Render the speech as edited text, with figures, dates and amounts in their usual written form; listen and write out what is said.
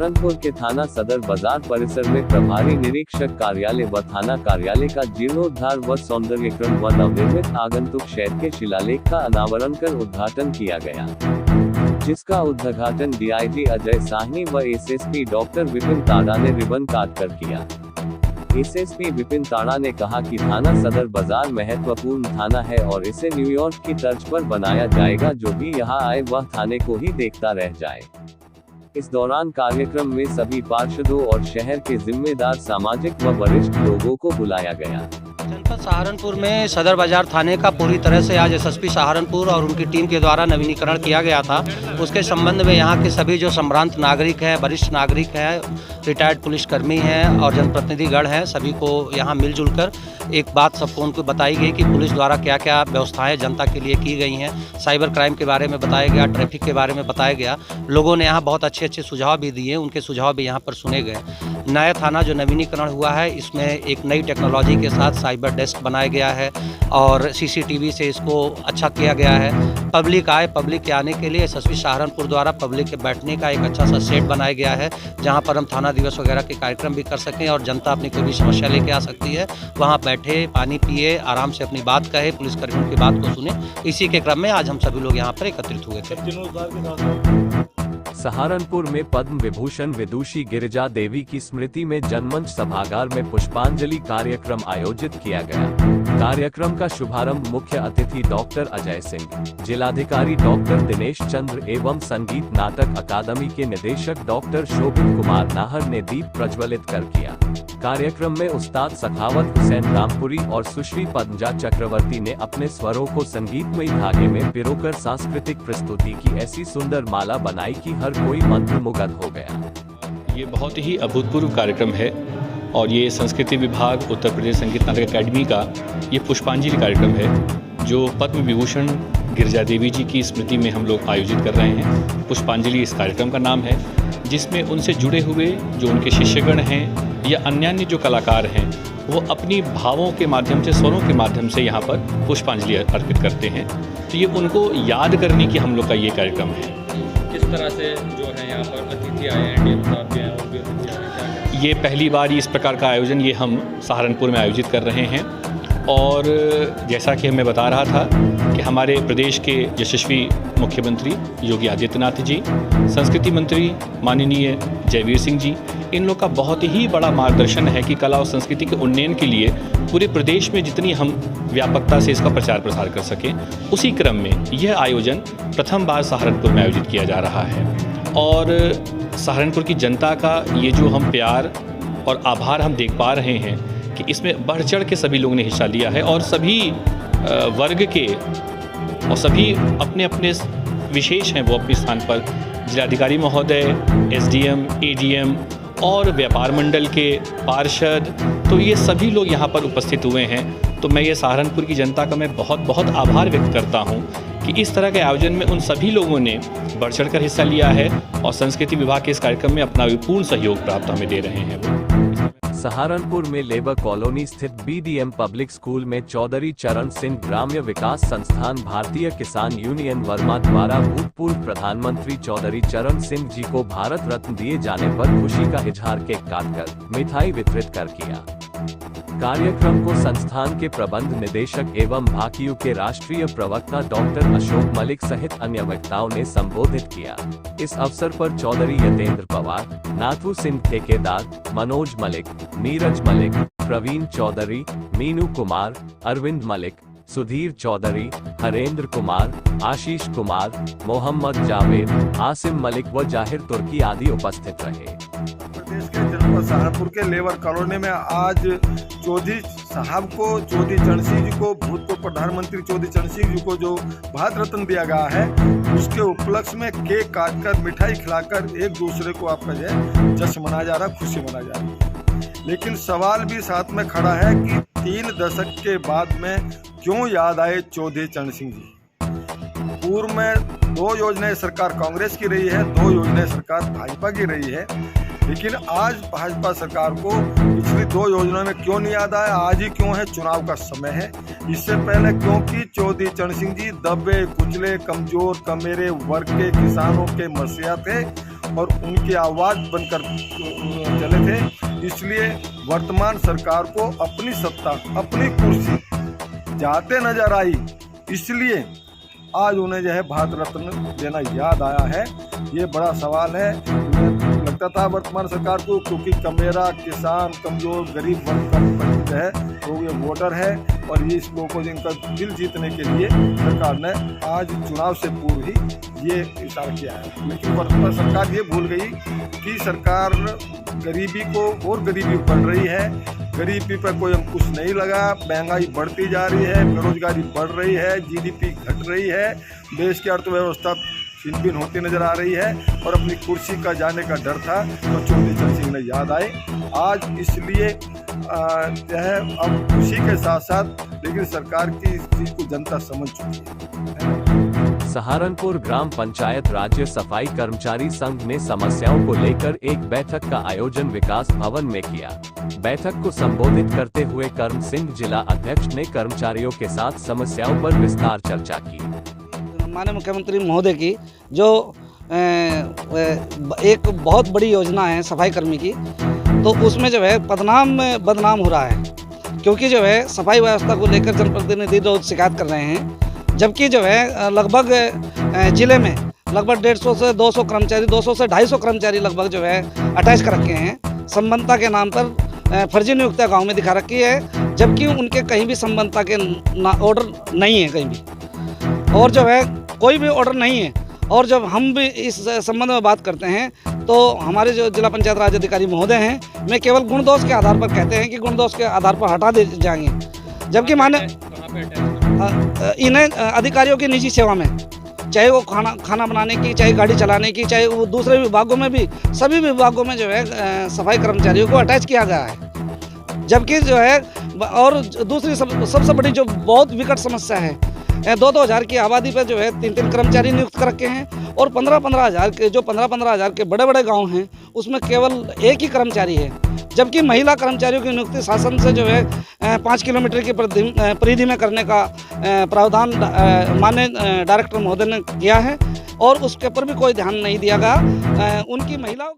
सहारनपुर के थाना सदर बाजार परिसर में प्रभारी निरीक्षक कार्यालय व थाना कार्यालय का जीर्णोद्धार व सौंदर्यीकरण व नवनिर्मित आगंतुक शेड के शिलालेख का अनावरण कर उद्घाटन किया गया, जिसका उद्घाटन डीआईजी अजय साहनी व एसएसपी डॉक्टर विपिन ताड़ा ने रिबन काट कर किया। एसएसपी विपिन ताड़ा ने कहा कि थाना सदर बाजार महत्वपूर्ण थाना है और इसे न्यूयॉर्क की तर्ज पर बनाया जाएगा, जो भी यहां आए वह थाने को ही देखता रह जाए। इस दौरान कार्यक्रम में सभी पार्षदों और शहर के जिम्मेदार सामाजिक व वरिष्ठ लोगों को बुलाया गया। जनपद सहारनपुर में सदर बाजार थाने का पूरी तरह से आज एसएसपी सहारनपुर और उनकी टीम के द्वारा नवीनीकरण किया गया था। उसके संबंध में यहाँ के सभी जो संभ्रांत नागरिक हैं, वरिष्ठ नागरिक हैं, रिटायर्ड पुलिसकर्मी हैं और जनप्रतिनिधिगण हैं, सभी को यहाँ मिलजुल कर एक बात सबको उनको बताई गई कि पुलिस द्वारा क्या क्या व्यवस्थाएं जनता के लिए की गई हैं। साइबर क्राइम के बारे में बताया गया, ट्रैफिक के बारे में बताया गया। लोगों ने यहाँ बहुत अच्छे सुझाव भी दिए, उनके सुझाव भी यहाँ पर सुने गए। नया थाना जो नवीनीकरण हुआ है, इसमें एक नई टेक्नोलॉजी के साथ साइबर डेस्क बनाया गया है और सीसीटीवी से इसको अच्छा किया गया है। पब्लिक आए, पब्लिक के आने के लिए एसएसपी सहारनपुर द्वारा पब्लिक के बैठने का एक अच्छा सा सेट बनाया गया है, जहाँ पर हम थाना दिवस वगैरह के कार्यक्रम भी कर सकें और जनता अपनी कोई भी समस्या लेके आ सकती है, वहाँ बैठे, पानी पिए, आराम से अपनी बात कहे, पुलिसकर्मियों की बात को सुने। इसी के क्रम में आज हम सभी लोग यहाँ पर एकत्रित हुए थे। सहारनपुर में पद्म विभूषण विदुषी गिरिजा देवी की स्मृति में जनमंच सभागार में पुष्पांजलि कार्यक्रम आयोजित किया गया। कार्यक्रम का शुभारंभ मुख्य अतिथि डॉक्टर अजय सिंह, जिलाधिकारी डॉक्टर दिनेश चंद्र एवं संगीत नाटक अकादमी के निदेशक डॉक्टर शोभित कुमार नाहर ने दीप प्रज्वलित कर किया। कार्यक्रम में उस्ताद सखावत हुसैन रामपुरी और सुश्री पद्मजा चक्रवर्ती ने अपने स्वरों को संगीतमयी धागे में पिरोकर सांस्कृतिक प्रस्तुति की ऐसी सुंदर माला बनाई कि हर कोई मंत्रमुग्ध हो गया। ये बहुत ही अभूतपूर्व कार्यक्रम है और ये संस्कृति विभाग उत्तर प्रदेश संगीत नाटक अकादमी का ये पुष्पांजलि कार्यक्रम है, जो पद्म विभूषण गिरिजा देवी जी की स्मृति में हम लोग आयोजित कर रहे हैं। पुष्पांजलि इस कार्यक्रम का नाम है, जिसमें उनसे जुड़े हुए जो उनके शिष्यगण हैं या अन्य जो कलाकार हैं, वो अपनी भावों के माध्यम से, स्वरों के माध्यम से यहाँ पर पुष्पांजलि अर्पित करते हैं। तो ये उनको याद करने की हम लोग का ये कार्यक्रम है। किस तरह से जो है यहाँ पर अतिथि आए हैं, डीएम साहब भी आए और भी ये पहली बार इस प्रकार का आयोजन ये हम सहारनपुर में आयोजित कर रहे हैं और जैसा कि मैं बता रहा था कि हमारे प्रदेश के यशस्वी मुख्यमंत्री योगी आदित्यनाथ जी, संस्कृति मंत्री माननीय जयवीर सिंह जी, इन लोग का बहुत ही बड़ा मार्गदर्शन है कि कला और संस्कृति के उन्नयन के लिए पूरे प्रदेश में जितनी हम व्यापकता से इसका प्रचार प्रसार कर सकें, उसी क्रम में यह आयोजन प्रथम बार सहारनपुर में आयोजित किया जा रहा है। और सहारनपुर की जनता का ये जो हम प्यार और आभार हम देख पा रहे हैं कि इसमें बढ़ चढ़ के सभी लोगों ने हिस्सा लिया है और सभी वर्ग के और सभी अपने अपने विशेष हैं वो अपने स्थान पर, जिलाधिकारी महोदय, एसडीएम, एडीएम और व्यापार मंडल के पार्षद, तो ये सभी लोग यहाँ पर उपस्थित हुए हैं। तो मैं ये सहारनपुर की जनता का मैं बहुत बहुत आभार व्यक्त करता हूँ कि इस तरह के आयोजन में उन सभी लोगों ने बढ़ चढ़ कर हिस्सा लिया है और संस्कृति विभाग के इस कार्यक्रम में अपना पूर्ण सहयोग प्राप्त हमें दे रहे हैं वो। सहारनपुर में लेबर कॉलोनी स्थित बीडीएम पब्लिक स्कूल में चौधरी चरण सिंह ग्राम्य विकास संस्थान भारतीय किसान यूनियन वर्मा द्वारा भूतपूर्व प्रधानमंत्री चौधरी चरण सिंह जी को भारत रत्न दिए जाने पर खुशी का इजहार केक काटकर मिठाई वितरित कर किया। कार्यक्रम को संस्थान के प्रबंध निदेशक एवं भाकियू के राष्ट्रीय प्रवक्ता डॉक्टर अशोक मलिक सहित अन्य वक्ताओं ने संबोधित किया। इस अवसर पर चौधरी यतेंद्र पवार, नाथू सिंह ठेकेदार, मनोज मलिक, नीरज मलिक, प्रवीण चौधरी, मीनू कुमार, अरविंद मलिक, सुधीर चौधरी, हरेंद्र कुमार, आशीष कुमार, मोहम्मद जावेद, आसिम मलिक व जाहिर तुर्की आदि उपस्थित रहे। प्रदेश के जनपद सहारनपुर के लेबर कॉलोनी में आज चौधरी साहब को, चौधरी चरण सिंह जी को, भूतपूर्व प्रधानमंत्री चौधरी चरण सिंह जी को जो भारत रत्न दिया गया है, उसके उपलक्ष्य में केक काटकर, मिठाई खिलाकर एक दूसरे को आपका जो है जश्न मनाया जा रहा है, खुशी मनाई जा रही है। लेकिन सवाल भी साथ में खड़ा है कि 3 दशक के बाद में क्यों याद आए चौधरी चरण सिंह जी। पूर्व में 2 योजनाएं सरकार कांग्रेस की रही है, 2 योजनाएं सरकार भाजपा की रही है, लेकिन आज भाजपा सरकार को पिछली 2 योजनाओं में क्यों नहीं याद आया, आज ही क्यों है, चुनाव का समय है। इससे पहले क्योंकि चौधरी चरण सिंह जी दबे कुचले कमजोर कमेरे वर्ग के किसानों के मसीहा थे और उनकी आवाज़ बनकर चले थे। इसलिए वर्तमान सरकार को अपनी सत्ता, अपनी कुर्सी जाते नजर आई, इसलिए आज उन्हें जो है भारत रत्न देना याद आया है। ये बड़ा सवाल है। लगता था वर्तमान सरकार को, क्योंकि मेरा किसान, कमजोर, गरीब वर्ग का जो है तो ये वोटर है और ये इस लोगों को इनका दिल जीतने के लिए सरकार ने आज चुनाव से पूर्व ही ये इशारा किया है। लेकिन वर्तमान सरकार ये भूल गई कि सरकार गरीबी को और गरीबी बढ़ रही है, गरीबी पर कोई अंकुश नहीं लगा, महंगाई बढ़ती जा रही है, बेरोजगारी बढ़ रही है, जीडीपी घट रही है, देश की अर्थव्यवस्था छिन-भिन होती नजर आ रही है और अपनी कुर्सी का जाने का डर था तो चौधरी चरण सिंह ने याद आए आज। इसलिए जो है अब खुशी के साथ साथ लेकिन सरकार की इस चीज को जनता समझ चुकी है। सहारनपुर ग्राम पंचायत राज्य सफाई कर्मचारी संघ ने समस्याओं को लेकर एक बैठक का आयोजन विकास भवन में किया। बैठक को संबोधित करते हुए कर्म सिंह जिला अध्यक्ष ने कर्मचारियों के साथ समस्याओं पर विस्तार चर्चा की। माननीय मुख्यमंत्री महोदय की जो एक बहुत बड़ी योजना है सफाई कर्मी की, तो उसमें जो है बदनाम हो रहा है, क्योंकि जो है सफाई व्यवस्था को लेकर जनप्रतिनिधि रोज शिकायत कर रहे हैं, जबकि जो है लगभग जिले में लगभग 150 से 200 कर्मचारी, 200 से 250 कर्मचारी लगभग जो है अटैच कर रखे हैं। संबंधता के नाम पर फर्जी नियुक्तियाँ गाँव में दिखा रखी है, जबकि उनके कहीं भी संबंधता के ऑर्डर नहीं है कहीं भी, और जो है कोई भी ऑर्डर नहीं है। और जब हम भी इस संबंध में बात करते हैं तो हमारे जो जिला पंचायत राज अधिकारी महोदय हैं, वे केवल गुण दोष के आधार पर कहते हैं कि गुण दोष के आधार पर हटा दे जाएंगे, जबकि माने इन्हें अधिकारियों की निजी सेवा में, चाहे वो खाना बनाने की, चाहे गाड़ी चलाने की, चाहे वो दूसरे विभागों में भी, सभी विभागों में जो है सफाई कर्मचारियों को अटैच किया गया है। जबकि जो है और दूसरी सबसे बड़ी जो बहुत विकट समस्या है, 2-2 हज़ार की आबादी पर जो है 3-3 कर्मचारी नियुक्त कर रखे हैं और 15-15 हज़ार के जो 15-15 हज़ार के बड़े गांव हैं उसमें केवल एक ही कर्मचारी है, जबकि महिला कर्मचारियों की नियुक्ति शासन से जो है 5 किलोमीटर की परिधि में करने का प्रावधान माननीय डायरेक्टर महोदय ने किया है और उसके ऊपर भी कोई ध्यान नहीं दिया गया। उनकी महिलाओं